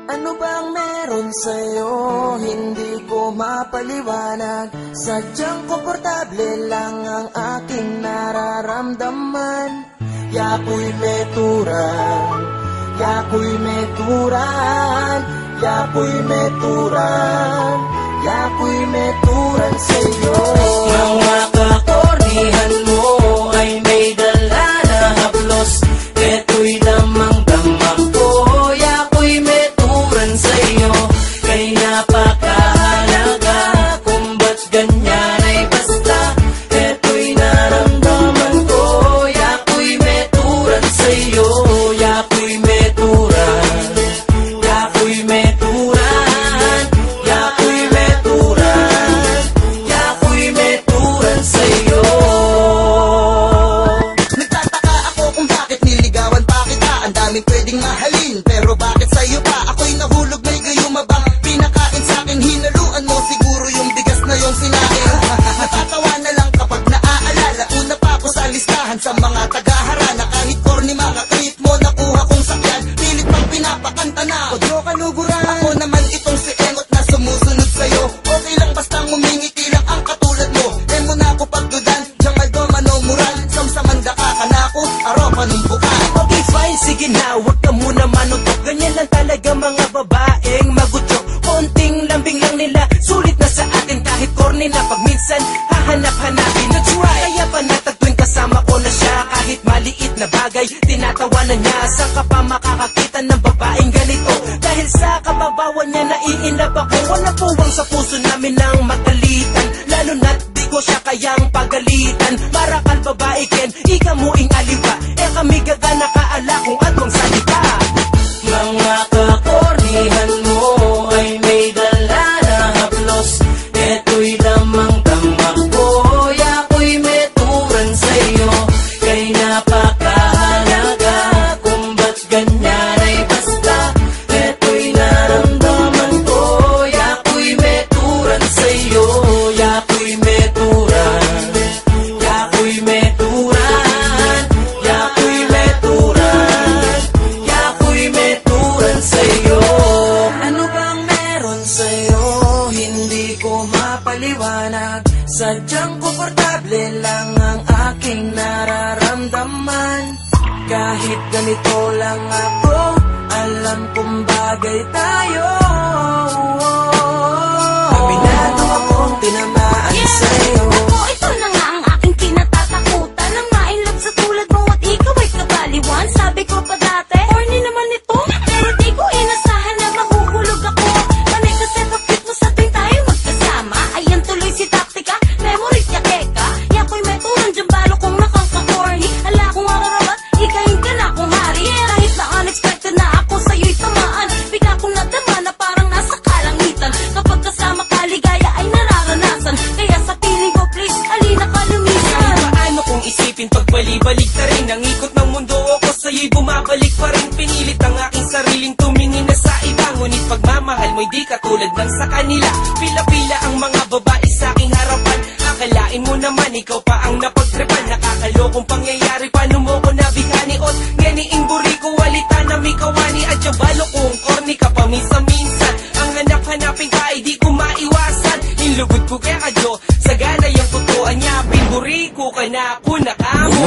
Ano bang meron sa'yo? Hindi ko mapaliwanag. Sadyang komportable lang ang aking nararamdaman. Yako'y meturan, yako'y meturan, yako'y meturan, yako'y meturan sa'yo. Mga kakornihan mo ay may dala na haplos. Eto'y damang-damang ko, yako'y meturan sa'yo. Kay napakahalaga kung ba't ganyan ay basta. Eto'y naramdaman ko, yako'y meturan sa'yo. Yako'y meturan, yako'y meturan, yako'y meturan, yako'y meturan sa'yo. Nagtataka ako kung bakit niligawan pa kita. Ang daming pwedeng mahalin, pero bakit sa'yo pa? Ako'y nahulog, may gayuma ba? Pinakain sa'kin, hinaluan mo siguro yung bigas na yung sinain. Natatawa na lang kapag naaalala. Una pa ako sa listahan sa mga tagaharana. Kahit corny mga trip mo, nakuha kong sakyan. Pilit pang pinapakanta na Kodyo Kaluguran. Ako naman itong si Engot na sumusunod sa'yo. Okay lang basta ngumingiti lang ang katulad mo. Emo na ako pagdudan, Jamaldo Manomuran. Samsamanda ka na ako, aropa nung bukan. Okay fine, sige na, huwag ka muna manutok. Ganyan lang talaga mga babaeng magutsok. Konting lambing lang nila, sulit na sa atin. Kahit corny na pag minsan, hahanap-hanapin. That's right, kaya panatag tuwing kasama ko na siya. Kahit maliit na bagay, tinatawanan niya. Saan ka pa makakakita ng babaeng ganito? Dahil sa kababawan niya, naiinlove ako. Wala puwang sa puso namin ng magalitan. Lalo na't di ko siya kayang pagalitan. Marakal babae ken, ika muing aliwa. Eh kami gagana kaala kung atong salita. Mga kakornihan mo ay may dala na haplos. Eto'y damang-damang ko, yako'y meturan sa'yo. Kay napakahalaga kung ba't ganyan ay basta. Eto'y naramdaman ko, yako'y meturan sa'yo. Yako'y meturan, yako'y meturan, yako'y meturan, yako'y meturan sa'yo. Ano bang meron sa'yo? Hindi ko mapaliwanag. Sadyang komportable lang ang aking nararamdaman. Kahit ganito lang ako, alam kong bagay tayo. Aminado akong tinamaan sa'yo. Ako, ito na nga ang aking kinatatakutan. Ang ma-inlove sa tulad mo at ikaw ay kabaliwan. Sabi ko pa dati, corny naman ito. Pero di ko inasahan na mahuhulog ako. Panay kasi kapit mo sa tuwing tayo magkasama. Ayan tuloy si taktika, memory niya keka. Yako'y meturan dyan balo kong nakaka-corny. Hala kong ararawat, ikahin ka na kong hari. Kahit na unexpected na ako sa'yo'y tamaan. Bigla kong nadama na parang nasa kalangitan. Kapag kasama ka, ligaya ay nararanasan. Kaya sa piling ko, please, halina ka lumisan. Paano kung isipin pagbalik-balik ka rin? Ang ikot ng mundo ako sa'yo'y bumabalik pa rin. Pinilit ang aking sariling tumingin na sa iba. Ngunit pagmamahal mo'y di katulad ng sa kanila. Pila-pila ang mga babae sa aking harapan. Akalain mo naman ikaw pa ang napagtripan. Nakakalokong pangyayari, paano mo ko nabihani? Ot, ganiing buri ko, walita na may kawani. At yung balo kong corny ka paminsan-minsan. Ang hanap-hanapin ka ay di ko maiwasan. Inlugod ko kaya kadyo, sagana yung totoo niya. Pinburi ko ka na ako nakamo.